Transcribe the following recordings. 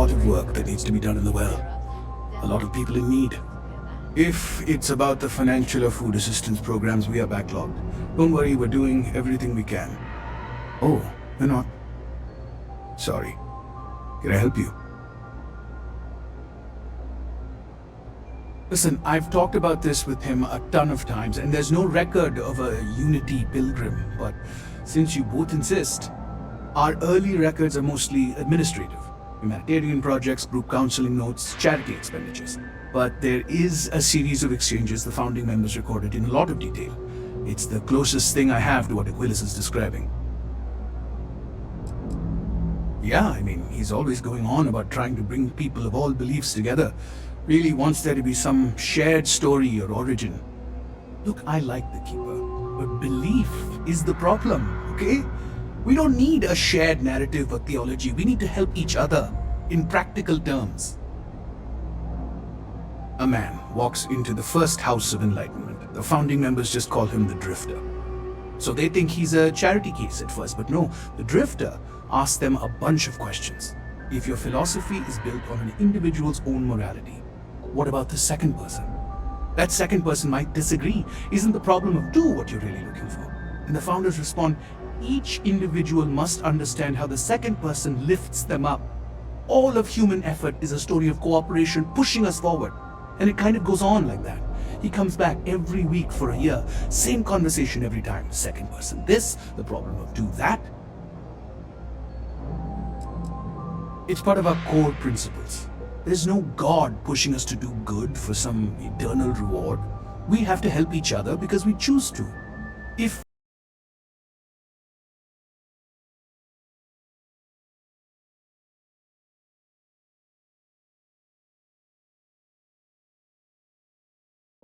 lot of work that needs to be done in the well. A lot of people in need. If it's about the financial or food assistance programs, we are backlogged. Don't worry, we're doing everything we can. Oh, you're not? Sorry. Can I help you? Listen, I've talked about this with him a ton of times, and there's no record of a Unity pilgrim, but since you both insist, our early records are mostly administrative. Humanitarian projects, group counseling notes, charity expenditures. But there is a series of exchanges the founding members recorded in a lot of detail. It's the closest thing I have to what Aquilas is describing. Yeah, I mean, he's always going on about trying to bring people of all beliefs together. Really wants there to be some shared story or origin. Look, I like the Keeper, but belief is the problem, okay? We don't need a shared narrative or theology. We need to help each other in practical terms. A man walks into the first house of enlightenment. The founding members just call him the Drifter. So they think he's a charity case at first, but no, the Drifter asks them a bunch of questions. If your philosophy is built on an individual's own morality, what about the second person? That second person might disagree. Isn't the problem of two what you're really looking for? And the founders respond, each individual must understand how the second person lifts them up. All of human effort is a story of cooperation pushing us forward. And it kind of goes on like that. He comes back every week for a year. Same conversation every time. Second person this, the problem of two that. It's part of our core principles. There's no God pushing us to do good for some eternal reward. We have to help each other because we choose to. If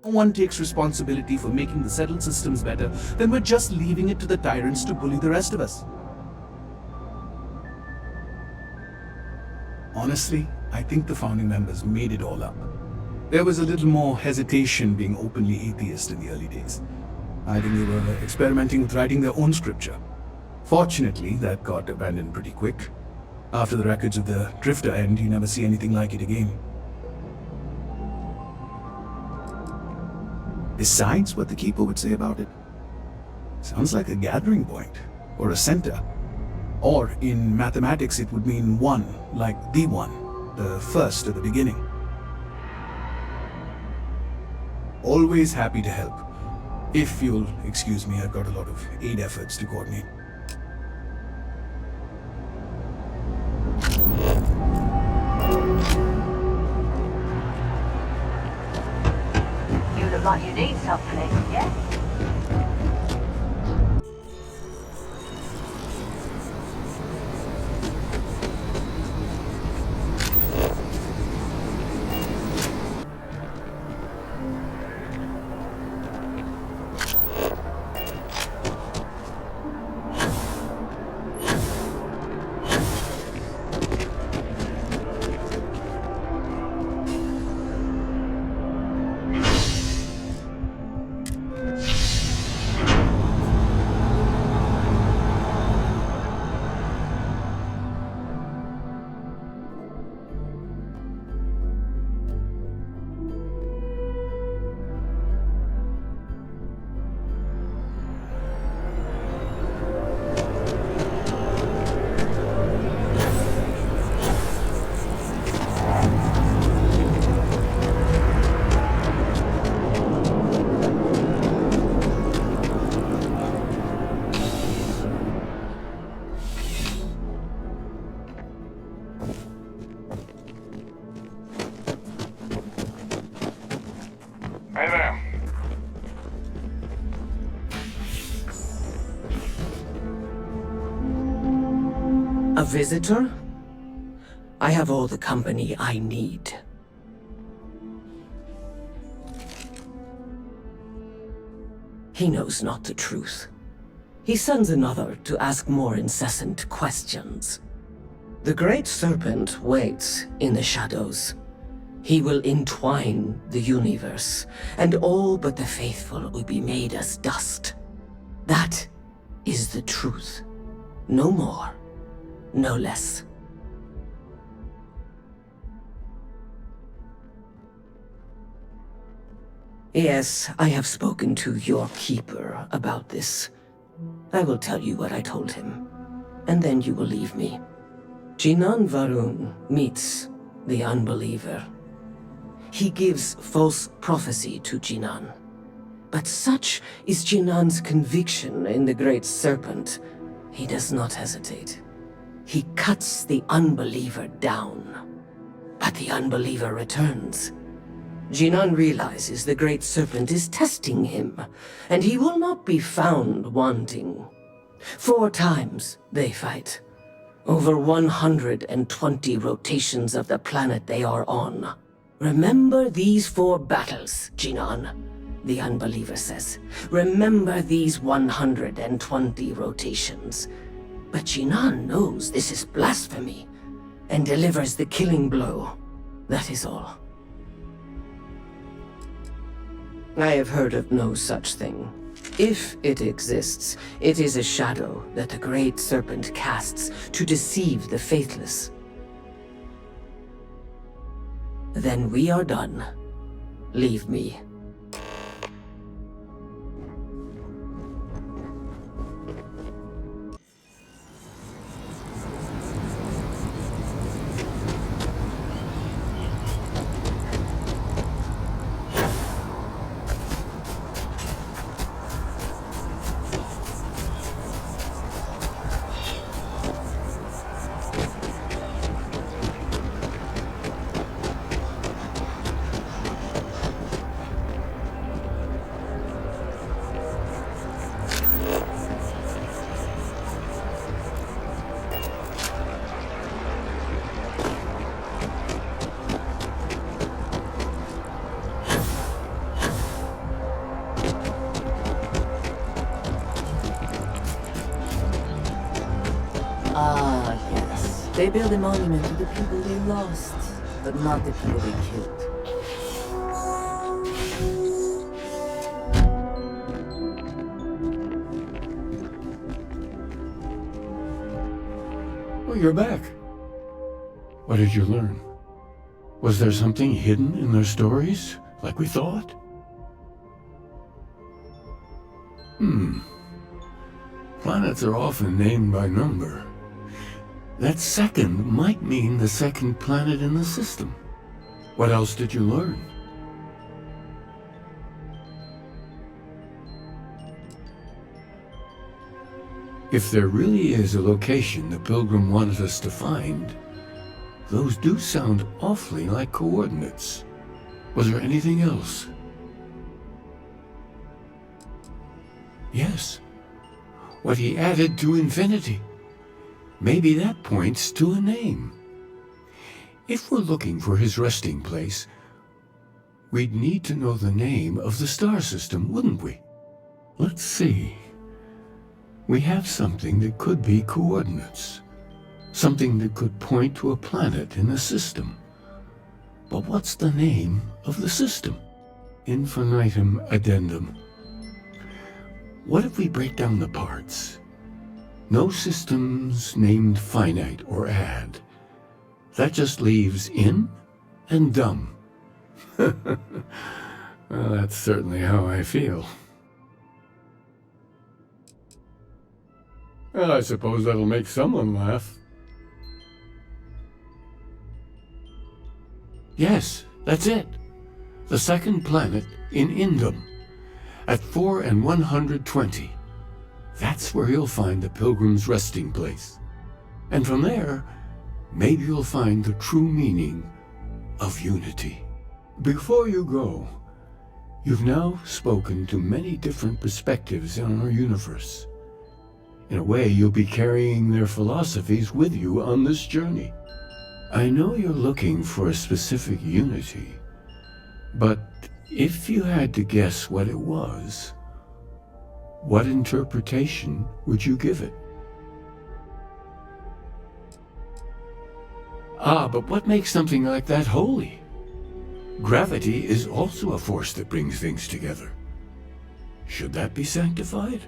no one takes responsibility for making the settled systems better, then we're just leaving it to the tyrants to bully the rest of us. Honestly, I think the founding members made it all up. There was a little more hesitation being openly atheist in the early days. I think they were experimenting with writing their own scripture. Fortunately, that got abandoned pretty quick. After the records of the Drifter end, you never see anything like it again. Besides what the Keeper would say about it, sounds like a gathering point, or a center. Or in mathematics it would mean one, like the one, the first at the beginning. Always happy to help. If you'll excuse me, I've got a lot of aid efforts to coordinate. You look like you need something, yeah? Hey there. A visitor? I have all the company I need. He knows not the truth. He sends another to ask more incessant questions. The Great Serpent waits in the shadows. He will entwine the universe, and all but the faithful will be made as dust. That is the truth. No more, no less. Yes, I have spoken to your keeper about this. I will tell you what I told him, and then you will leave me. Jinan Varun meets the unbeliever. He gives false prophecy to Jinan. But such is Jinan's conviction in the Great Serpent, he does not hesitate. He cuts the unbeliever down. But the unbeliever returns. Jinan realizes the Great Serpent is testing him, and he will not be found wanting. 4 times they fight. Over 120 rotations of the planet they are on. Remember these 4 battles, Jinan, the unbeliever says. Remember these 120 rotations. But Jinan knows this is blasphemy, and delivers the killing blow. That is all. I have heard of no such thing. If it exists, it is a shadow that the Great Serpent casts to deceive the faithless. Then we are done. Leave me. Ah, yes. They build a monument to the people they lost, but not the people they killed. Oh, you're back. What did you learn? Was there something hidden in their stories, like we thought? Planets are often named by number. That second might mean the second planet in the system. What else did you learn? If there really is a location the Pilgrim wanted us to find, those do sound awfully like coordinates. Was there anything else? Yes. What he added to infinity. Maybe that points to a name. If we're looking for his resting place, we'd need to know the name of the star system, wouldn't we? Let's see. We have something that could be coordinates. Something that could point to a planet in the system. But what's the name of the system? Infinitum addendum. What if we break down the parts? No systems named finite or add. That just leaves in and dumb. Well, that's certainly how I feel. Well, I suppose that'll make someone laugh. Yes, that's it. The second planet in Indum, at 4 and 120. That's where you'll find the Pilgrim's resting place. And from there, maybe you'll find the true meaning of unity. Before you go, you've now spoken to many different perspectives on our universe. In a way, you'll be carrying their philosophies with you on this journey. I know you're looking for a specific unity, but if you had to guess what it was, what interpretation would you give it? But what makes something like that holy? Gravity is also a force that brings things together. Should that be sanctified?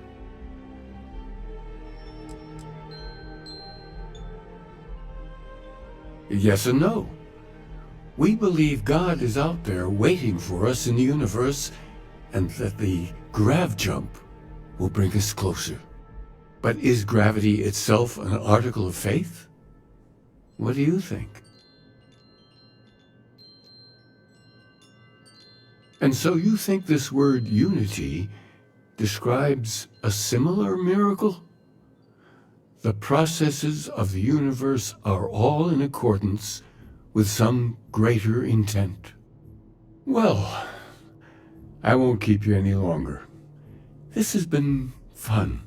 Yes and no. We believe God is out there waiting for us in the universe and that the grav jump will bring us closer. But is gravity itself an article of faith? What do you think? And so you think this word unity describes a similar miracle? The processes of the universe are all in accordance with some greater intent. Well, I won't keep you any longer. This has been fun,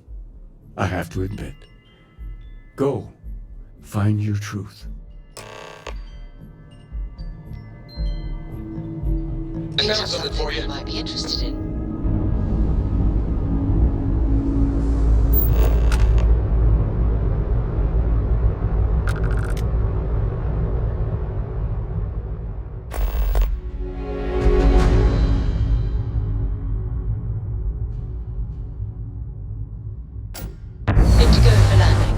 I have to admit. Go, find your truth. I found something for you. Might be interested in. Indigo for landing.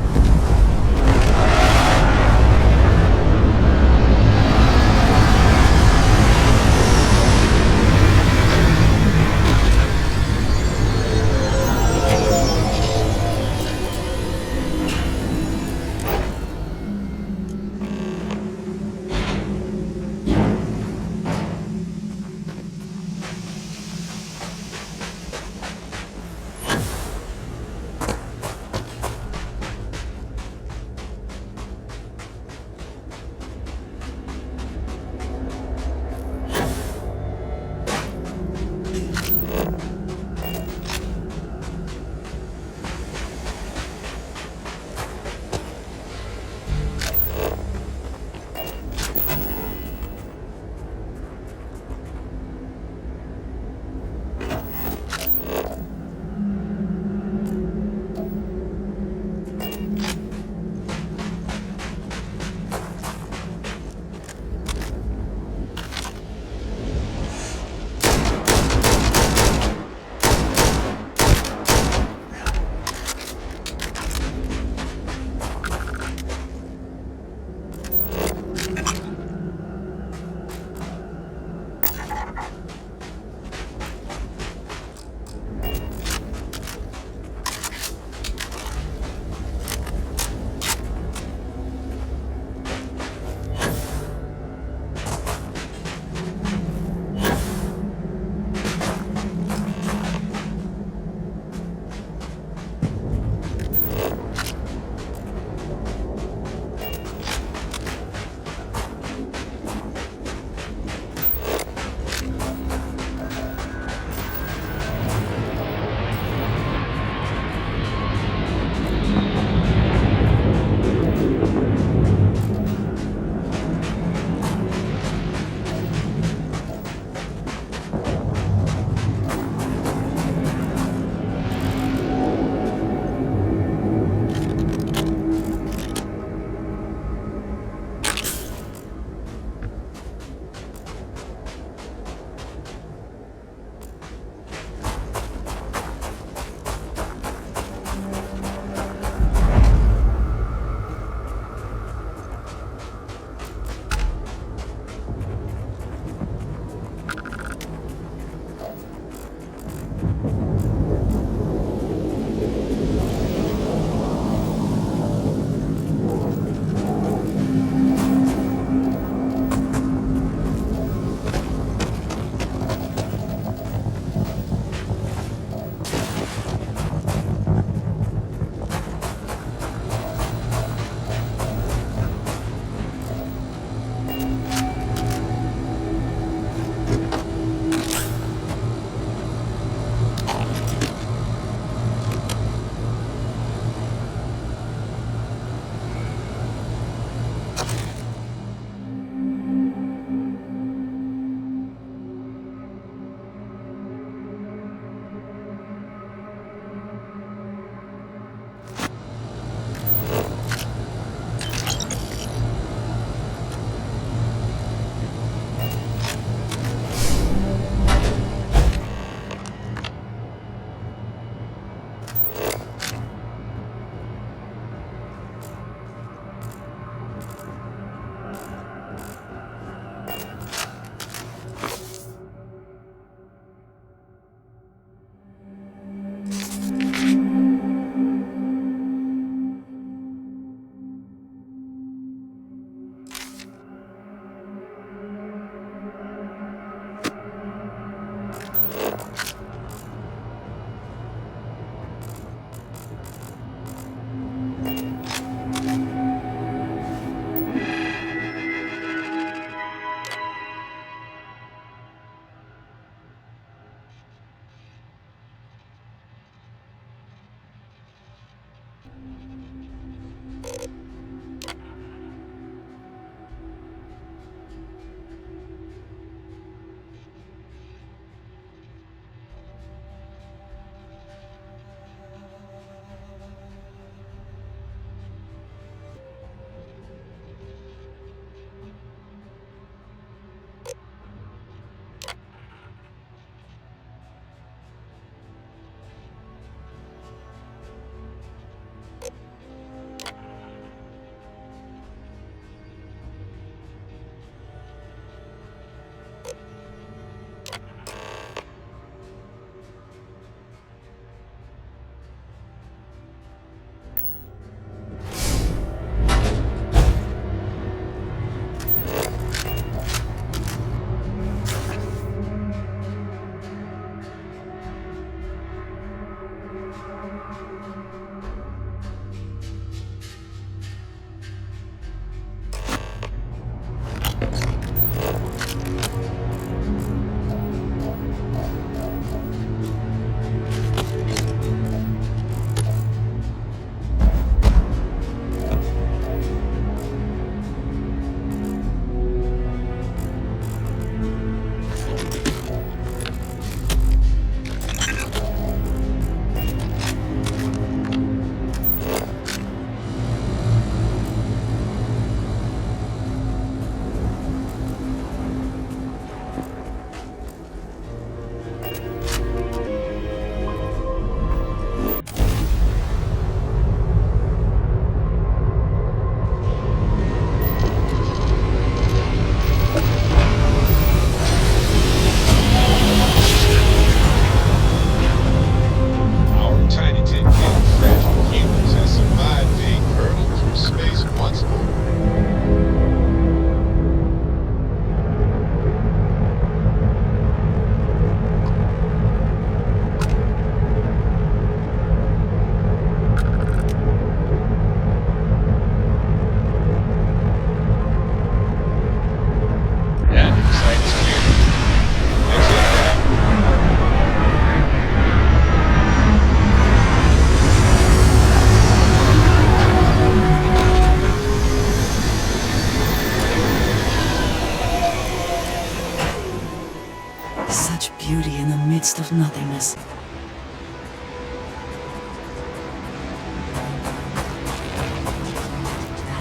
to nothingness.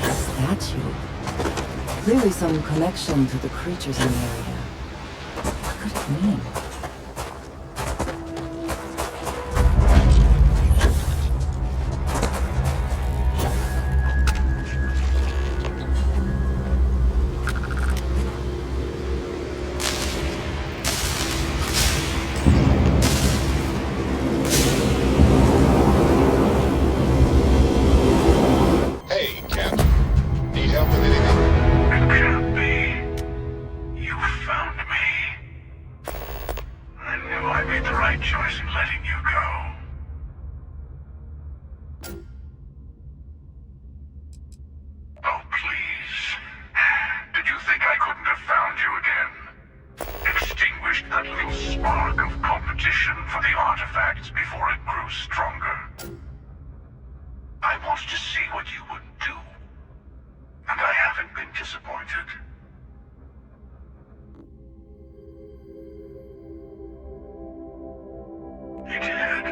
That statue. Clearly some connection to the creatures in the area. What could it mean? Hey, Captain. Need help with anything? It can't be. You found me. I knew I made the right choice in letting you go. Oh, please. Did you think I couldn't have found you again? Extinguished that little spark of competition for the artifacts before it grew stronger. I wanted to see what you would do. And I haven't been disappointed. You did.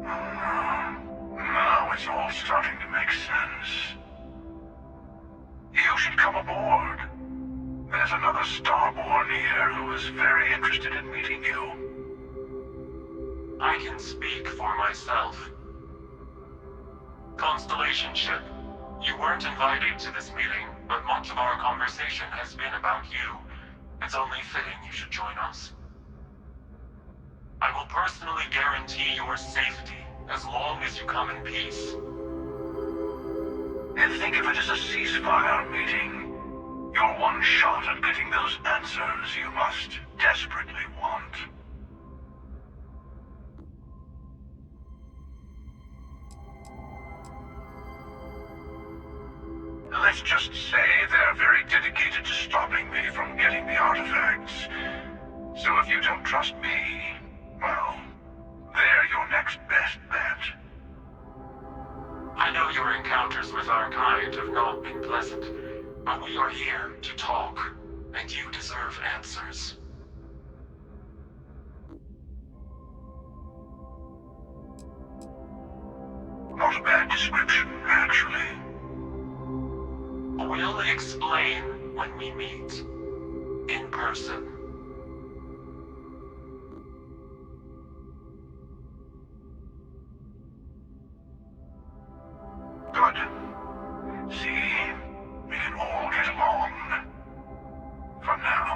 Now it's all starting to make sense. You should come aboard. There's another Starborn here who is very interested in meeting you. I can speak for myself. Constellation ship, you weren't invited to this meeting, but much of our conversation has been about you. It's only fitting you should join us. I will personally guarantee your safety as long as you come in peace. And think of it as a ceasefire meeting. Your one shot at getting those answers you must desperately want. Let's just say they're very dedicated to stopping me from getting the artifacts. So if you don't trust me, well, they're your next best bet. I know your encounters with our kind have not been pleasant, but we are here to talk, and you deserve answers. Not a bad description, actually. We'll explain when we meet. In person. Good. See, we can all get along. For now.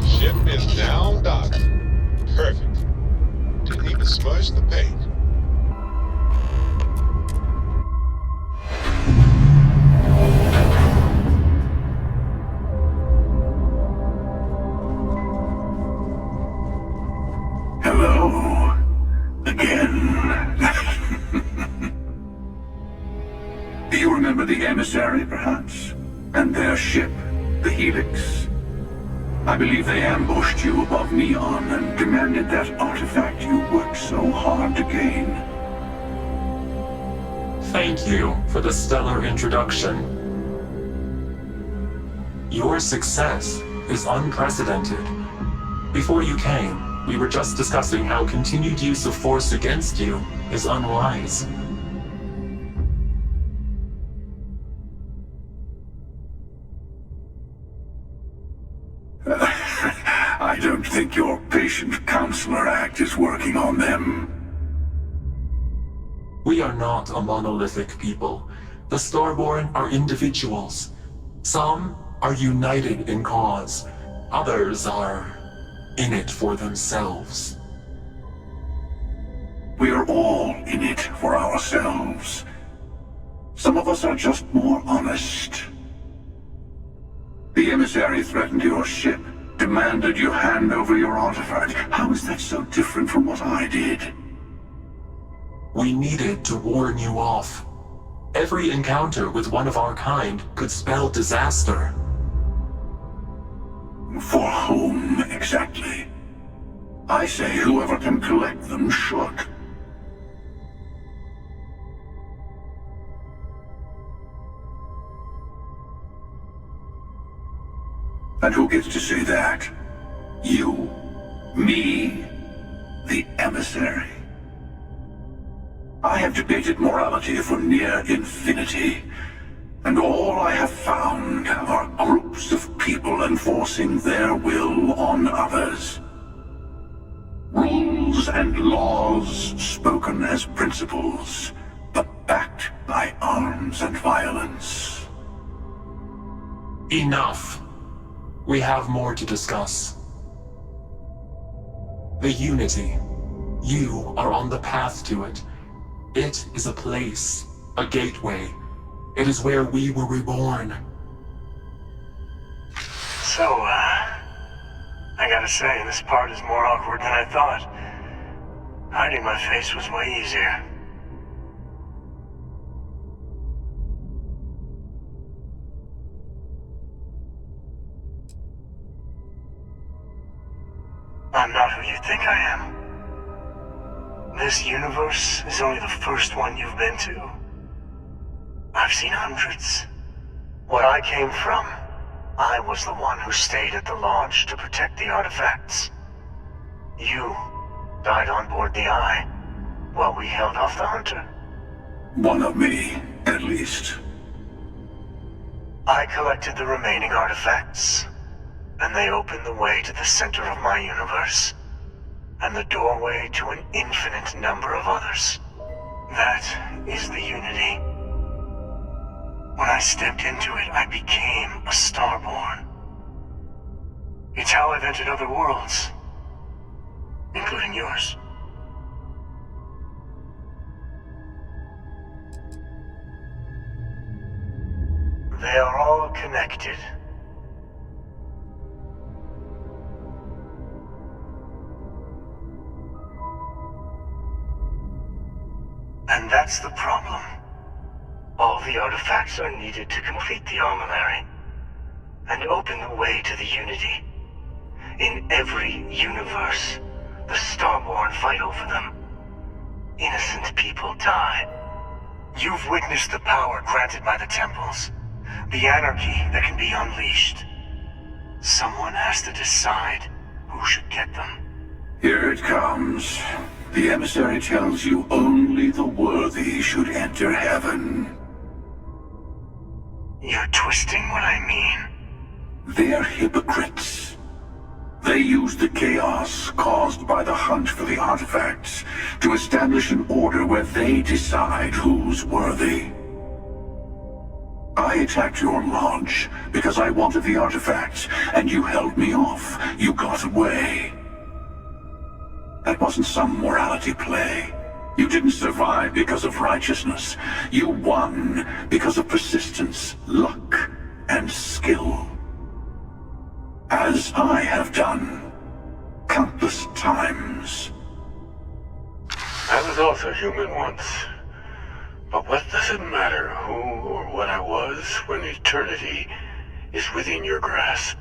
Ship is now docked. Perfect. Didn't even smudge the paint. Hello. Again. Do you remember the Emissary, perhaps? And their ship, the Helix? I believe they ambushed you above Neon and demanded that artifact you worked so hard to gain. Thank you for the stellar introduction. Your success is unprecedented. Before you came, we were just discussing how continued use of force against you is unwise. I don't think your patient counselor act is working on them. We are not a monolithic people. The Starborn are individuals. Some are united in cause. Others are in it for themselves. We are all in it for ourselves. Some of us are just more honest. The Emissary threatened your ship, demanded you hand over your artifact. How is that so different from what I did? We needed to warn you off. Every encounter with one of our kind could spell disaster. For whom, exactly? I say whoever can collect them should. And who gets to say that? You? Me? The Emissary? I have debated morality for near infinity, and all I have found are groups of people enforcing their will on others. Rules and laws spoken as principles, but backed by arms and violence. Enough. We have more to discuss. The Unity. You are on the path to it. It is a place, a gateway. It is where we were reborn. So, I gotta say, this part is more awkward than I thought. Hiding my face was way easier. I'm not who you think I am. This universe is only the first one you've been to. I've seen hundreds. Where I came from, I was the one who stayed at the lodge to protect the artifacts. You died on board the Eye, while we held off the Hunter. One of me, at least. I collected the remaining artifacts, and they opened the way to the center of my universe, and the doorway to an infinite number of others. That is the Unity. When I stepped into it, I became a Starborn. It's how I've entered other worlds, including yours. They are all connected. And that's the problem. All the artifacts are needed to complete the armillary and open the way to the Unity. In every universe, the Starborn fight over them. Innocent people die. You've witnessed the power granted by the temples, the anarchy that can be unleashed. Someone has to decide who should get them. Here it comes. The Emissary tells you only the worthy should enter heaven. You're twisting what I mean. They're hypocrites. They use the chaos caused by the hunt for the artifacts to establish an order where they decide who's worthy. I attacked your lodge because I wanted the artifacts, and you held me off. You got away. That wasn't some morality play. You didn't survive because of righteousness. You won because of persistence, luck, and skill. As I have done countless times. I was also human once. But what does it matter who or what I was when eternity is within your grasp?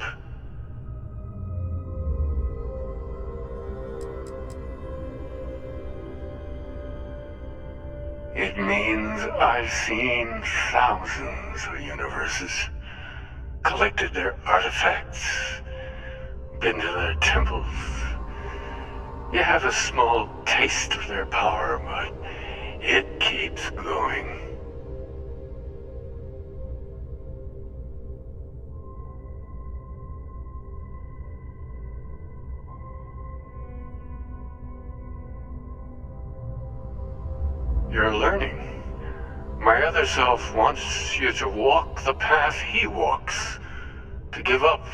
It means I've seen thousands of universes, collected their artifacts, been to their temples. You have a small taste of their power, but it keeps going. You're learning. My other self wants you to walk the path he walks, to give up,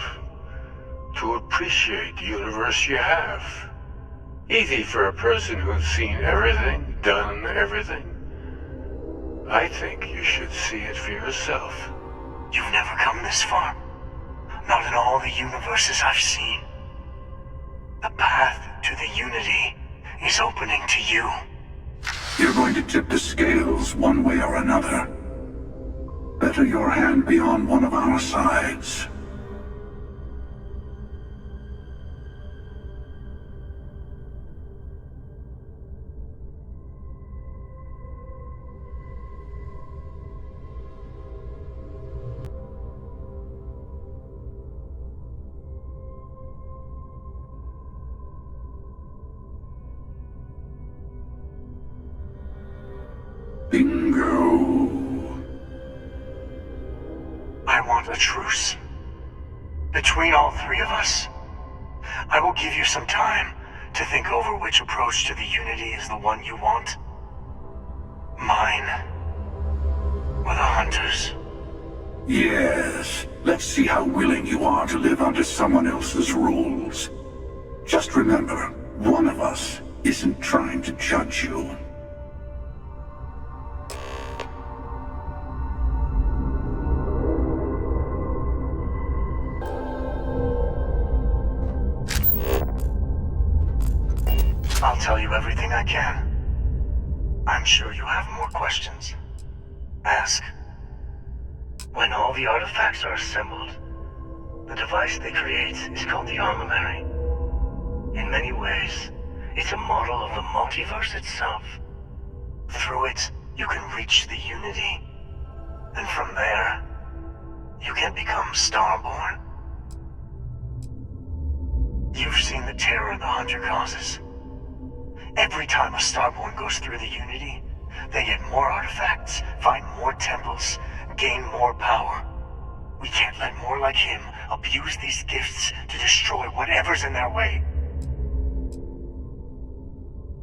to appreciate the universe you have. Easy for a person who's seen everything, done everything. I think you should see it for yourself. You've never come this far. Not in all the universes I've seen. The path to the Unity is opening to you. You're going to tip the scales one way or another. fetter your hand beyond one of our sides. Bingo. I want a truce. Between all three of us. I will give you some time to think over which approach to the Unity is the one you want. Mine. Or the Hunters. Yes. Let's see how willing you are to live under someone else's rules. Just remember, one of us isn't trying to judge you. I'll tell you everything I can. I'm sure you have more questions. Ask. When all the artifacts are assembled, the device they create is called the Armillary. In many ways, it's a model of the multiverse itself. Through it, you can reach the Unity. And from there, you can become Starborn. You've seen the terror the Hunter causes. Every time a Starborn goes through the Unity, they get more artifacts, find more temples, gain more power. We can't let more like him abuse these gifts to destroy whatever's in their way.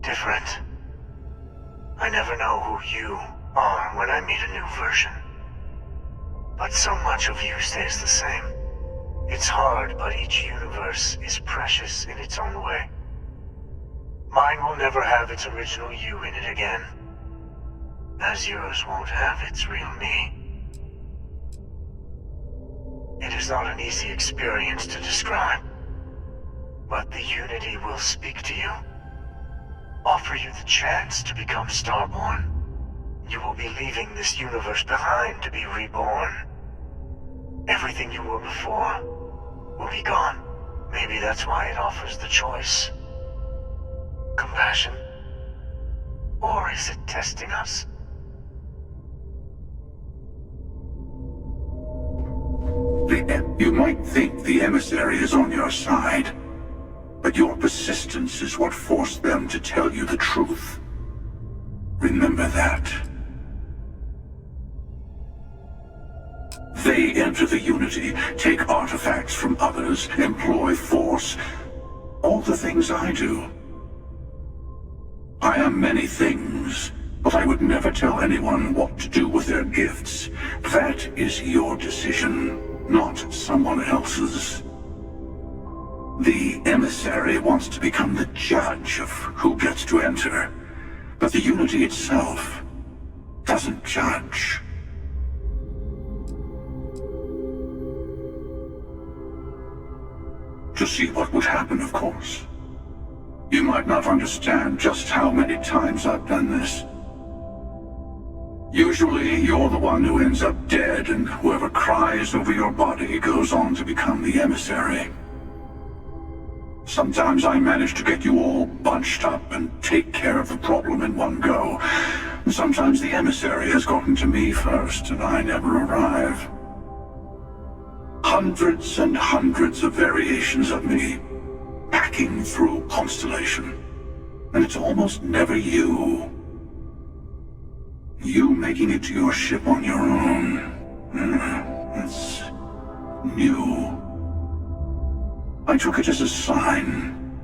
Different. I never know who you are when I meet a new version. But so much of you stays the same. It's hard, but each universe is precious in its own way. Mine will never have its original you in it again, as yours won't have its real me. It is not an easy experience to describe, but the Unity will speak to you, offer you the chance to become Starborn. You will be leaving this universe behind to be reborn. Everything you were before will be gone. Maybe that's why it offers the choice. Compassion? Or is it testing us? You might think the Emissary is on your side, but your persistence is what forced them to tell you the truth. Remember that. They enter the Unity, take artifacts from others, employ force. All the things I do. I am many things, but I would never tell anyone what to do with their gifts. That is your decision, not someone else's. The Emissary wants to become the judge of who gets to enter, but the Unity itself doesn't judge. To see what would happen, of course. You might not understand just how many times I've done this. Usually, you're the one who ends up dead, and whoever cries over your body goes on to become the Emissary. Sometimes I manage to get you all bunched up and take care of the problem in one go. Sometimes the Emissary has gotten to me first, and I never arrive. Hundreds and hundreds of variations of me, packing through Constellation. And it's almost never you. You making it to your ship on your own. That's new. I took it as a sign.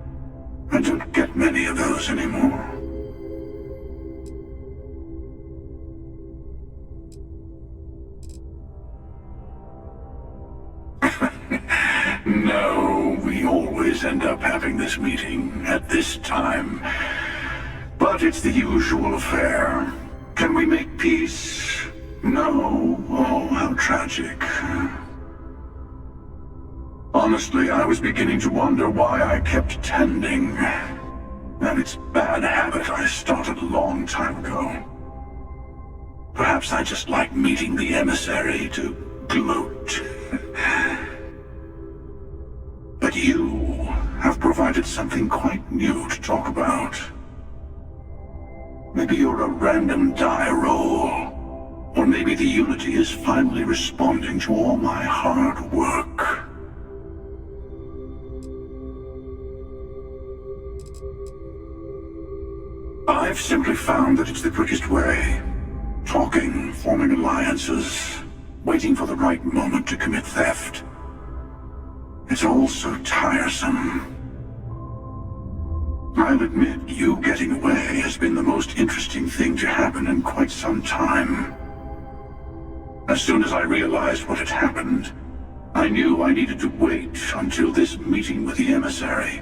I don't get many of those anymore. No, we always end up having this meeting at this time. But it's the usual affair. Can we make peace? No. Oh, how tragic. Honestly, I was beginning to wonder why I kept tending. And it's a bad habit I started a long time ago. Perhaps I just like meeting the emissary to gloat. But you have provided something quite new to talk about. Maybe you're a random die roll. Or maybe the Unity is finally responding to all my hard work. I've simply found that it's the quickest way. Talking, forming alliances, waiting for the right moment to commit theft. It's all so tiresome. I'll admit, you getting away has been the most interesting thing to happen in quite some time. As soon as I realized what had happened, I knew I needed to wait until this meeting with the emissary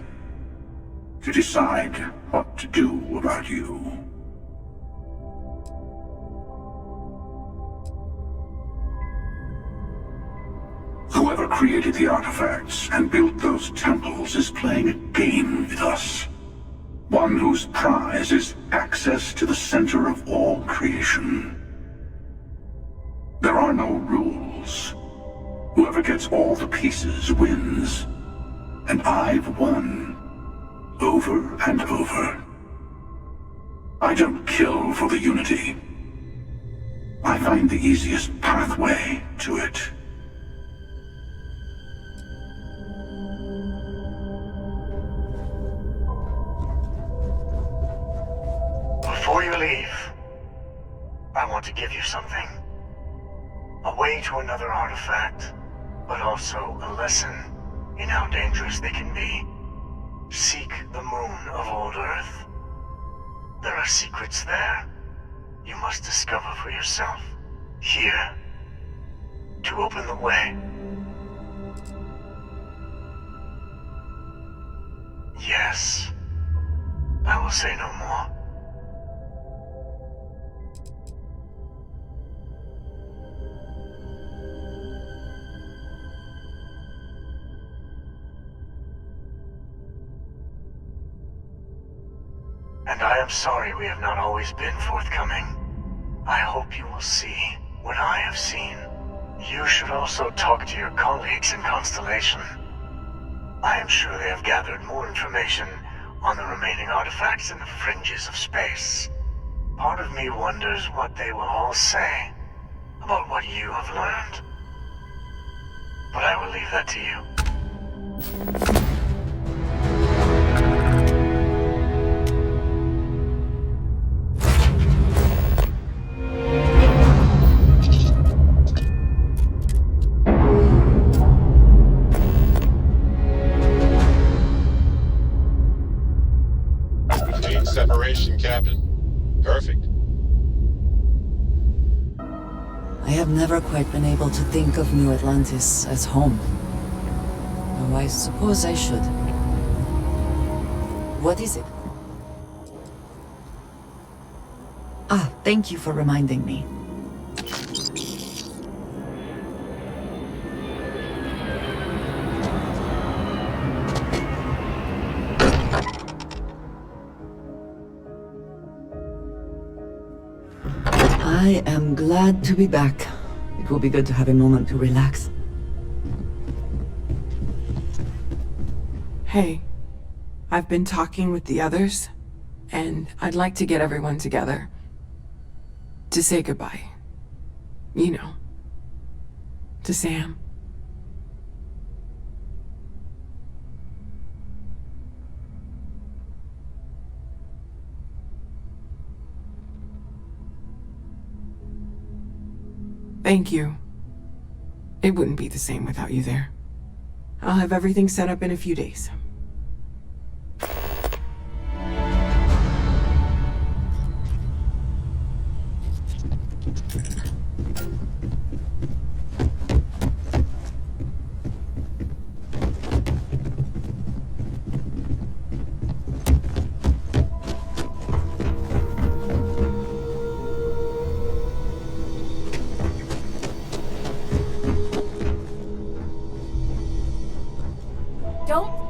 to decide what to do about you. Whoever created the artifacts and built those temples is playing a game with us. One whose prize is access to the center of all creation. There are no rules. Whoever gets all the pieces wins. And I've won. Over and over. I don't kill for the Unity. I find the easiest pathway to it. Before you leave, I want to give you something. A way to another artifact, but also a lesson in how dangerous they can be. Seek the moon of old Earth. There are secrets there you must discover for yourself. Here, to open the way. Yes, I will say no more. And I am sorry we have not always been forthcoming. I hope you will see what I have seen. You should also talk to your colleagues in Constellation. I am sure they have gathered more information on the remaining artifacts in the fringes of space. Part of me wonders what they will all say about what you have learned. But I will leave that to you. Separation, Captain. Perfect. I have never quite been able to think of New Atlantis as home. Though I suppose I should. What is it? Ah, thank you for reminding me. I am glad to be back. It will be good to have a moment to relax. Hey, I've been talking with the others, and I'd like to get everyone together. To say goodbye. You know. To Sam. Thank you. It wouldn't be the same without you there. I'll have everything set up in a few days.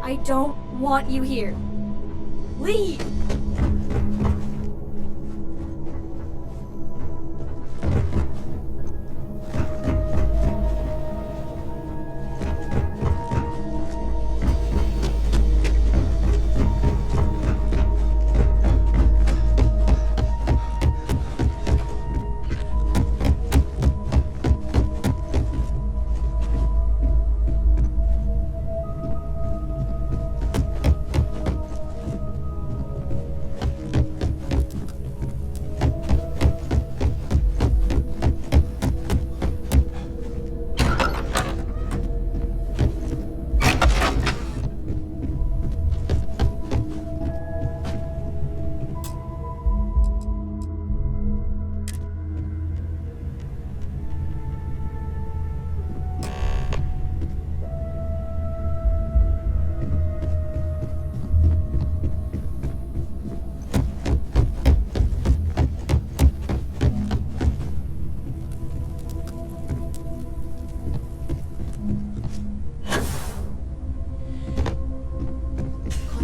I don't want you here. Leave!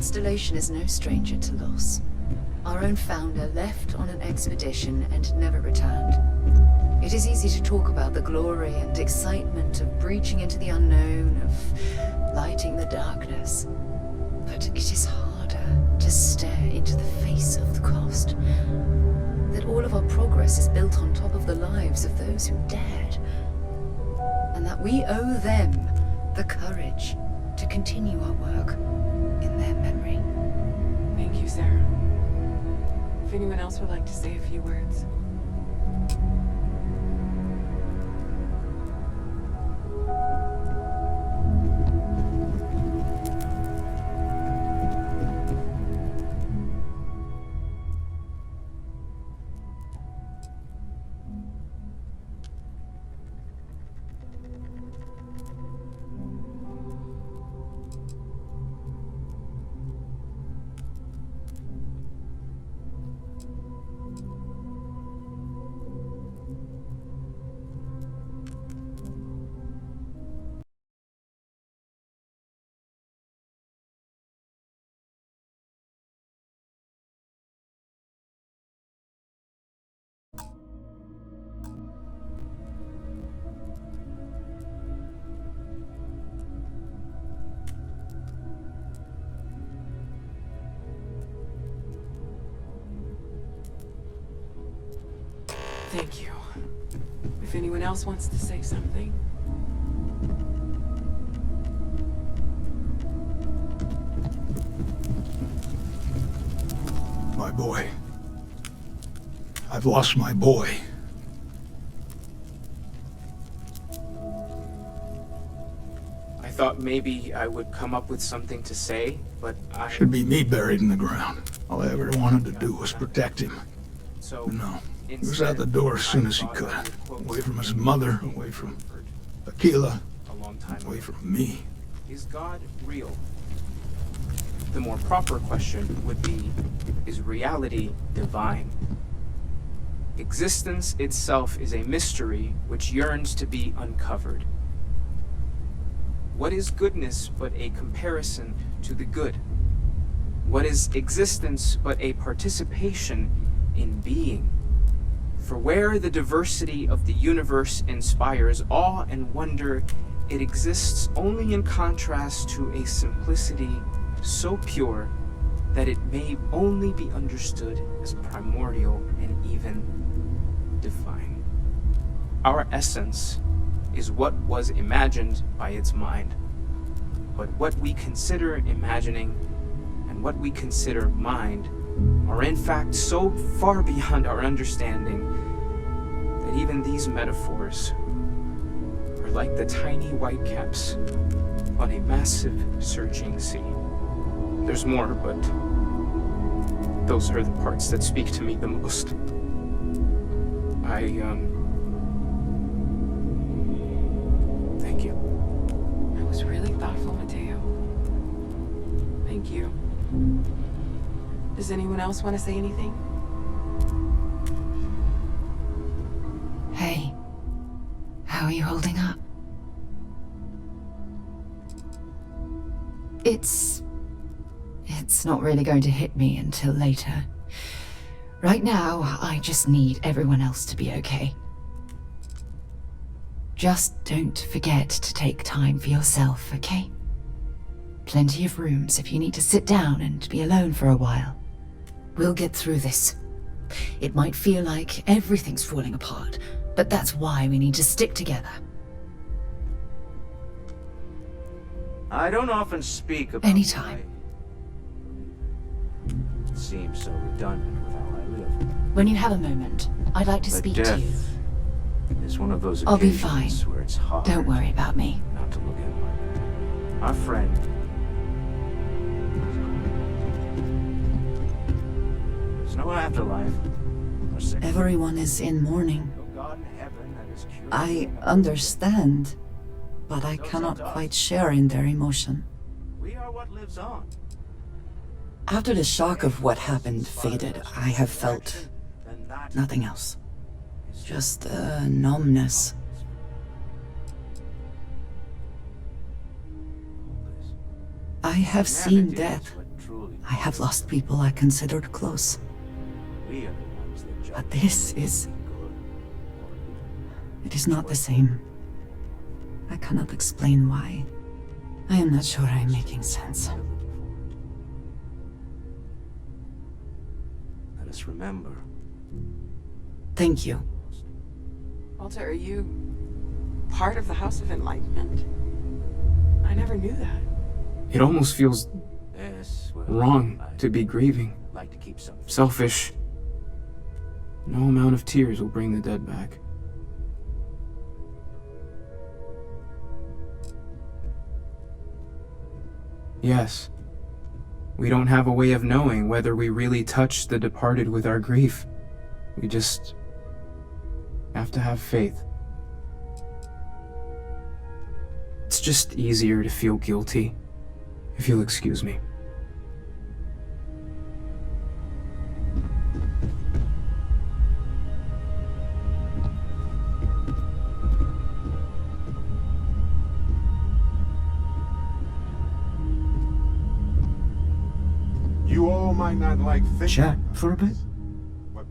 Constellation is no stranger to loss. Our own founder left on an expedition and never returned. It is easy to talk about the glory and excitement of breaching into the unknown, of lighting the darkness. But it is harder to stare into the face of the cost. That all of our progress is built on top of the lives of those who dared. And that we owe them the courage to continue our work in their memory. Thank you, Sarah. If anyone else would like to say a few words. Thank you. If anyone else wants to say something. My boy. I've lost my boy. I thought maybe I would come up with something to say, but I... Should be me buried in the ground. All I ever wanted to do was protect him. So, But no. He was out the door as soon as he could. Away from his mother, away from Aquila, away from me. Is God real? The more proper question would be, is reality divine? Existence itself is a mystery which yearns to be uncovered. What is goodness but a comparison to the good? What is existence but a participation in being? For where the diversity of the universe inspires awe and wonder, it exists only in contrast to a simplicity so pure that it may only be understood as primordial and even divine. Our essence is what was imagined by its mind, but what we consider imagining and what we consider mind are in fact so far beyond our understanding that even these metaphors are like the tiny white caps on a massive surging sea. There's more, but those are the parts that speak to me the most. Thank you. That was really thoughtful, Mateo. Thank you. Does anyone else want to say anything? Hey, how are you holding up? It's not really going to hit me until later. Right now, I just need everyone else to be okay. Just don't forget to take time for yourself, okay? Plenty of rooms if you need to sit down and be alone for a while. We'll get through this. It might feel like everything's falling apart, but that's why we need to stick together. I don't often speak about Anytime. It seems so redundant with how I live. When you have a moment, I'd like to speak to you. It's one of those I'll be occasions fine. where it's hard Don't worry about me. not to look at our friend. There's no afterlife. Or second. Everyone is in mourning. No God in heaven that is cured. I understand, but I cannot quite share in their emotion. We are what lives on. After the shock of what happened faded, I have felt nothing else. Just a numbness. I have seen death, I have lost people I considered close. But this is... It is not the same. I cannot explain why. I am not sure I am making sense. Let us remember. Thank you. Walter, are you part of the House of Enlightenment? I never knew that. It almost feels wrong to be grieving. Selfish. No amount of tears will bring the dead back. Yes. We don't have a way of knowing whether we really touched the departed with our grief. We just have to have faith. It's just easier to feel guilty, if you'll excuse me. You all might not like thinking. Chat for a bit?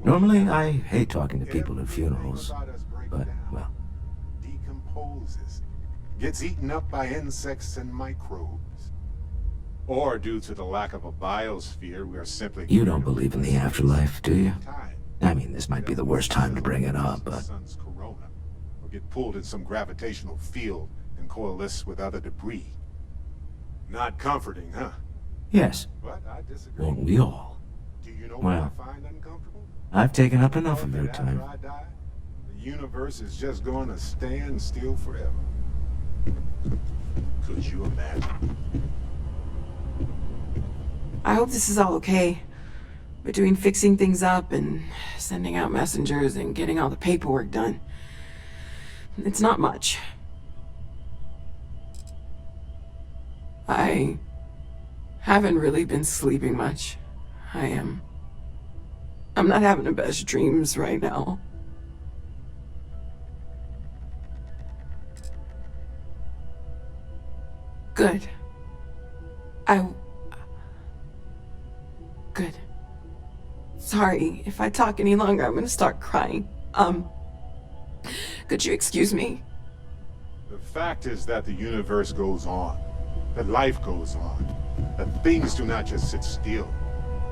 Normally, I hate talking to people at funerals, but, well. Decomposes. Gets eaten up by insects and microbes. Or due to the lack of a biosphere, we are simply... You don't believe in the afterlife, do you? I mean, this might be the worst time to bring it up, but... Or get pulled in some gravitational field and coalesce with other debris. Not comforting, huh? Yes. But I disagree. Won't we all? Do you know Well, what I find uncomfortable? I've taken up enough of your time. After I die, the universe is just going to stand still forever. Could you imagine? I hope this is all okay. Between fixing things up and sending out messengers and getting all the paperwork done. It's not much. I haven't really been sleeping much. I'm not having the best dreams right now. Good. Good. Sorry, if I talk any longer, I'm gonna start crying. Could you excuse me? The fact is that the universe goes on. That life goes on. That things do not just sit still.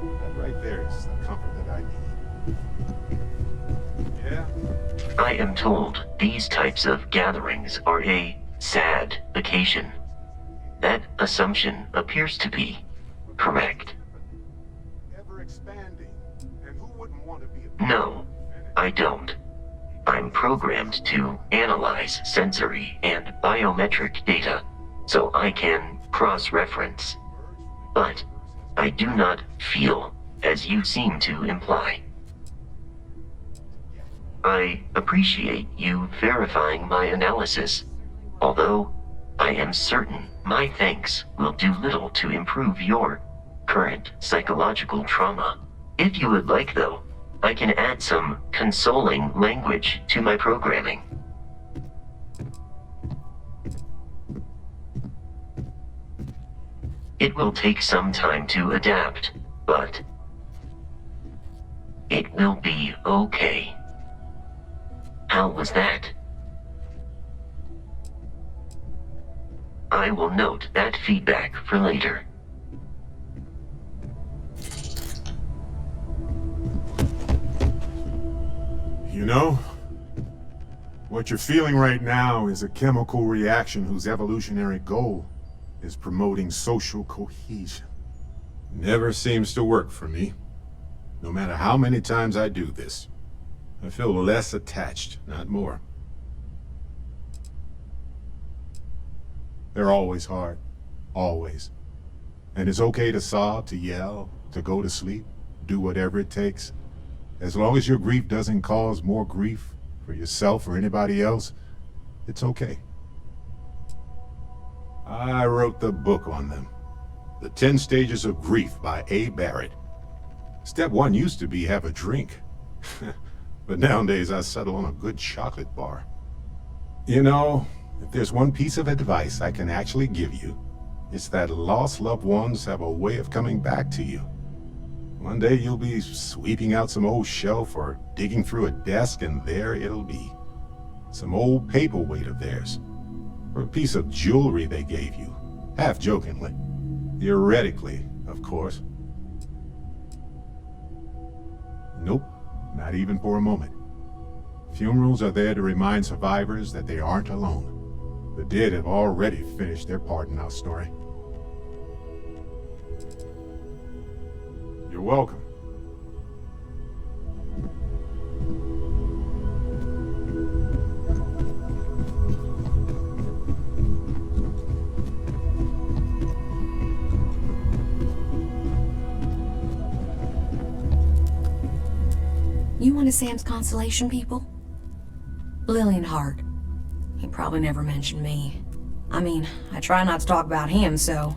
That right there is the comfort that I need. Yeah? I am told these types of gatherings are a sad occasion. That assumption appears to be correct. Ever expanding. And who wouldn't want to be a... No, I don't. I'm programmed to analyze sensory and biometric data, so I can cross-reference. But I do not feel, as you seem to imply. I appreciate you verifying my analysis, although I am certain my thanks will do little to improve your current psychological trauma. If you would like, though, I can add some consoling language to my programming. It will take some time to adapt, but it will be okay. How was that? I will note that feedback for later. You know, what you're feeling right now is a chemical reaction whose evolutionary goal is promoting social cohesion. Never seems to work for me. No matter how many times I do this, I feel less attached, not more. They're always hard. Always. And it's okay to sob, to yell, to go to sleep, do whatever it takes. As long as your grief doesn't cause more grief for yourself or anybody else, it's okay. I wrote the book on them. The 10 Stages of Grief by A. Barrett. Step 1 used to be have a drink. But nowadays I settle on a good chocolate bar. You know, if there's one piece of advice I can actually give you, It's that lost loved ones have a way of coming back to you. One day you'll be sweeping out some old shelf or digging through a desk, and there it'll be. Some old paperweight of theirs. Or a piece of jewelry they gave you, half jokingly. Theoretically, of course. Nope, not even for a moment. Funerals are there to remind survivors that they aren't alone. The dead have already finished their part in our story. You're welcome. You one of Sam's constellation people? Lillian Hart. He probably never mentioned me. I mean, I try not to talk about him, so...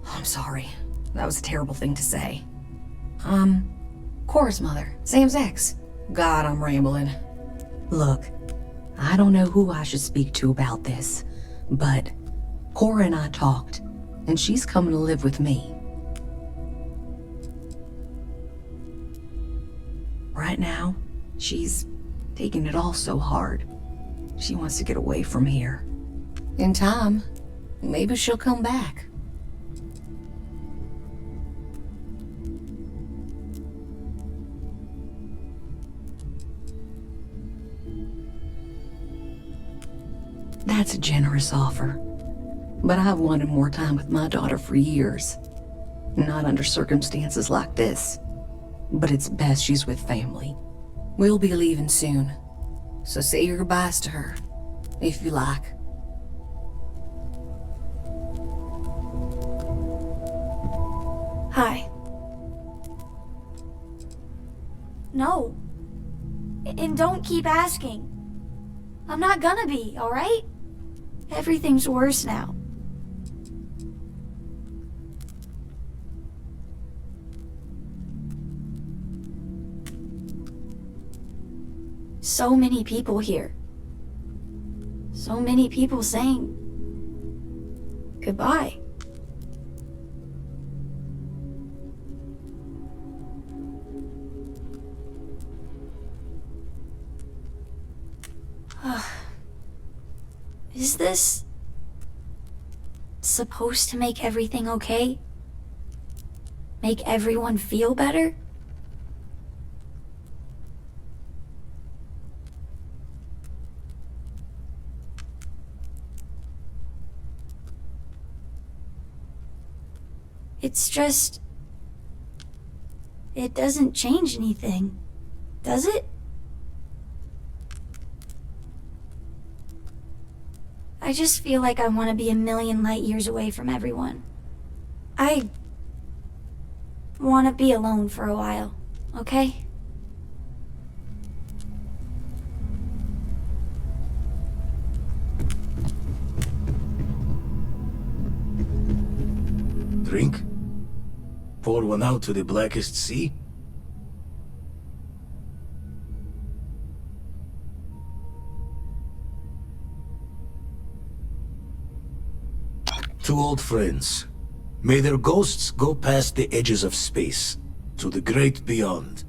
I'm sorry. That was a terrible thing to say. Cora's mother, Sam's ex. God, I'm rambling. Look, I don't know who I should speak to about this, but Cora and I talked, and she's coming to live with me. Right now, she's taking it all so hard. She wants to get away from here. In time, maybe she'll come back. That's a generous offer. But I've wanted more time with my daughter for years. Not under circumstances like this. But it's best she's with family. We'll be leaving soon. So say your goodbyes to her, if you like. Hi. No. And don't keep asking. I'm not gonna be, alright? Everything's worse now. So many people here. So many people saying goodbye. Is this supposed to make everything okay? Make everyone feel better? It's just... it doesn't change anything, does it? I just feel like I want to be a million light years away from everyone. I want to be alone for a while, okay? Drink? Pour one out to the blackest sea? Two old friends. May their ghosts go past the edges of space, to the great beyond.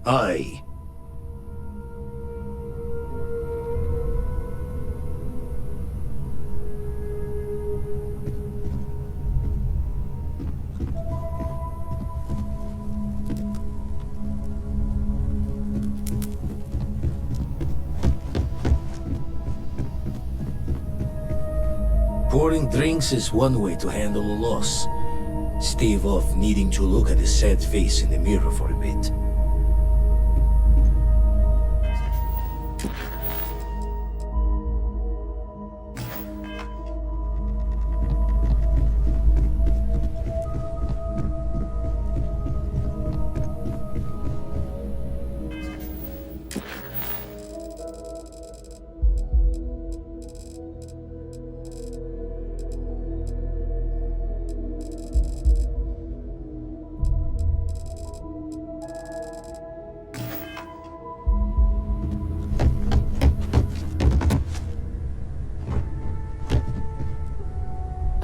I... Pouring drinks is one way to handle a loss. Stave off needing to look at a sad face in the mirror for a bit.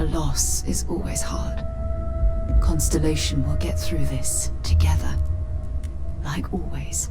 A loss is always hard. Constellation will get through this together, like always.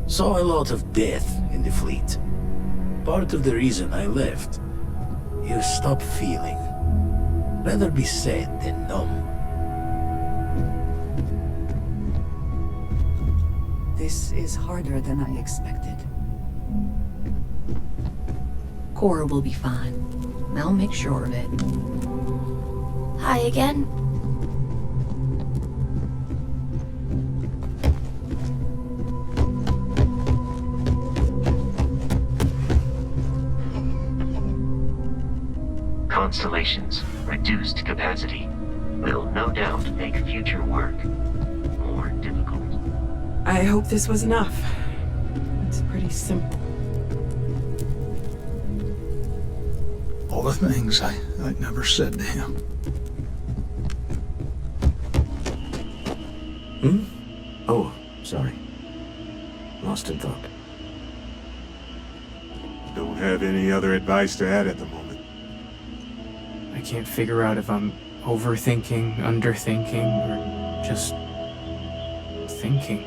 Saw a lot of death in the fleet. Part of the reason I left. You stop feeling. Rather be sad than numb. This is harder than I expected. Cora will be fine. I'll make sure of it. Hi again. Constellation's reduced capacity will no doubt make future work more difficult. I hope this was enough. It's pretty simple. All the things I never said to him. Oh, sorry. Lost in thought. Don't have any other advice to add at the moment. I can't figure out if I'm overthinking, underthinking, or just thinking.